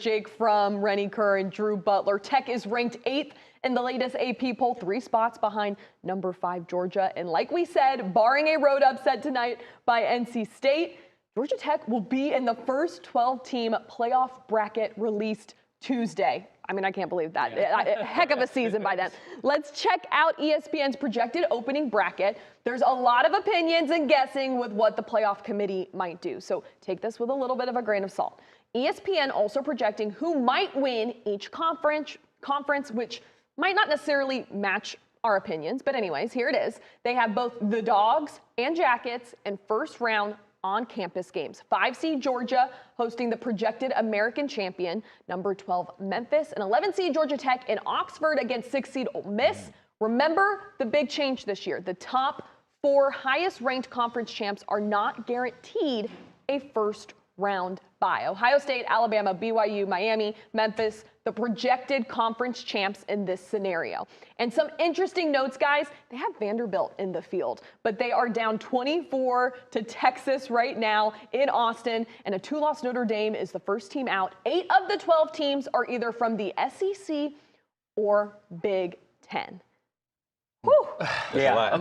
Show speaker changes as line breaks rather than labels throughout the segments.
Jake from Rennie Kerr and Drew Butler. Tech is ranked 8th in the latest AP poll, 3 spots behind number 5 Georgia. And like we said, barring a road upset tonight by NC State, Georgia Tech will be in the first 12-team playoff bracket released Tuesday. I mean, I can't believe that. Heck of a season by then. Let's check out ESPN's projected opening bracket. There's a lot of opinions and guessing with what the playoff committee might do. So take this with a little bit of a grain of salt. ESPN also projecting who might win each conference, which might not necessarily match our opinions. But anyways, here it is. They have both the Dogs and Jackets and first round on-campus games. 5 seed Georgia hosting the projected American champion, number 12 Memphis, and 11 seed Georgia Tech in Oxford against 6 seed Ole Miss. Remember the big change this year. The top 4 highest ranked conference champs are not guaranteed a first round bye. Ohio State, Alabama, BYU, Miami, Memphis, the projected conference champs in this scenario. And some interesting notes, guys, they have Vanderbilt in the field, but they are down 24 to Texas right now in Austin, and a 2-loss Notre Dame is the first team out. 8 of the 12 teams are either from the SEC or Big Ten. Whew.
Yeah, a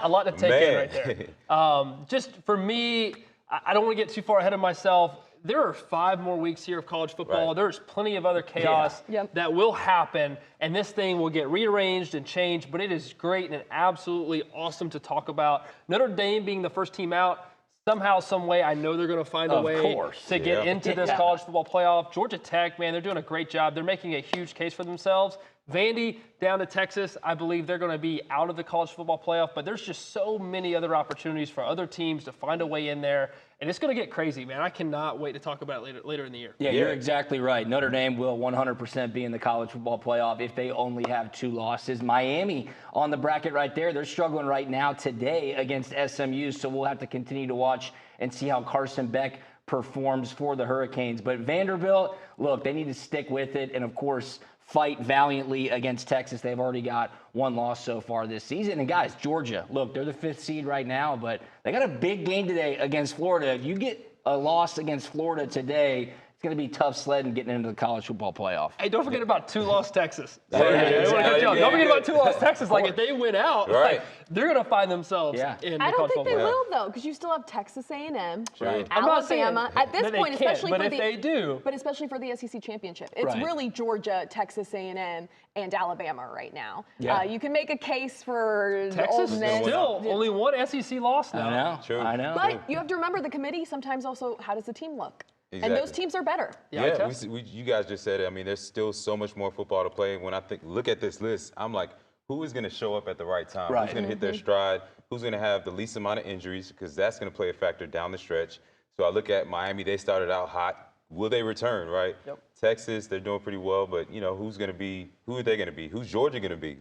lot to take in right there. Just for me, I don't want to get too far ahead of myself. There are 5 more weeks here of college football. Right. There's plenty of other chaos that will happen, and this thing will get rearranged and changed, but it is great and absolutely awesome to talk about. Notre Dame being the first team out, somehow, some way, I know they're going to find a way to get into this college football playoff. Georgia Tech, man, they're doing a great job. They're making a huge case for themselves. Vandy down to Texas, I believe they're going to be out of the college football playoff, but there's just so many other opportunities for other teams to find a way in there, and it's going to get crazy, man. I cannot wait to talk about it later in the year.
Yeah, you're exactly right. Notre Dame will 100% be in the college football playoff if they only have 2 losses. Miami on the bracket right there, they're struggling right now today against SMU, so we'll have to continue to watch and see how Carson Beck performs for the Hurricanes. But Vanderbilt, look, they need to stick with it, and of course, fight valiantly against Texas. They've already got 1 loss so far this season. And guys, Georgia, look, they're the 5th seed right now, but they got a big game today against Florida. If you get a loss against Florida today, it's going to be tough sledding getting into the college football playoff.
Hey, don't forget about 2-loss Texas. Don't forget about 2-loss Texas. Like, if they win out, like, they're going to find themselves in the college football playoff.
I don't think they will, though, because you still have Texas A&M,
Alabama.
At this point, especially
but if they do.
But especially for the SEC championship. It's really Georgia, Texas A&M, and Alabama right now. You can make a case for
Texas
Ole Miss.
Still only 1 SEC loss now.
I know.
True.
I know.
But you have to remember the committee sometimes also, how does the team look?
Exactly.
And those teams are better.
Yeah, you guys just said it. I mean, there's still so much more football to play. When I look at this list, I'm like, who is going to show up at the right time? Who's going to hit their stride? Who's going to have the least amount of injuries? Because that's going to play a factor down the stretch. So I look at Miami. They started out hot. Will they return, right? Texas, they're doing pretty well. But, you know, who are they going to be? Who's Georgia going to be?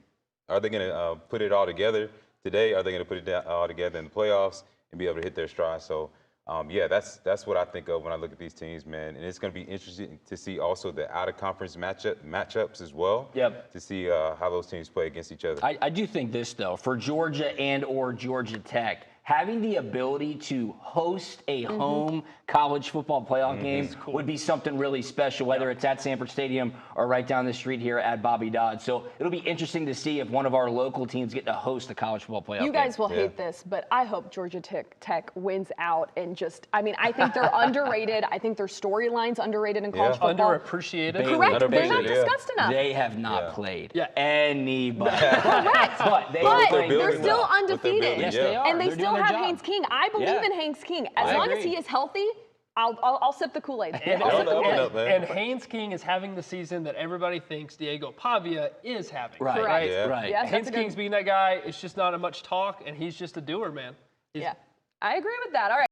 Are they going to put it all together today? Are they going to put it all together in the playoffs and be able to hit their stride? So, that's what I think of when I look at these teams, man. And it's going to be interesting to see also the out-of-conference matchups as well. To see how those teams play against each other.
I do think this, though, for Georgia and or Georgia Tech, having the ability to host a home college football playoff game would be something really special, whether it's at Sanford Stadium or right down the street here at Bobby Dodd. So it'll be interesting to see if one of our local teams get to host the college football playoff game.
You guys will hate this, but I hope Georgia Tech wins out and I think they're underrated. I think their storyline's underrated in college football.
Underappreciated.
Correct. They're not discussed enough.
They have not played anybody.
Correct.
But
they're still undefeated.
Yes, they are.
And they still have Haynes King. I believe in Haynes King. As long as he is healthy, I'll sip the Kool-Aid.
And Haynes King is having the season that everybody thinks Diego Pavia is having.
Right.
Yes,
Haynes King's being that guy. It's just not much talk, and he's just a doer, man.
I agree with that. All right.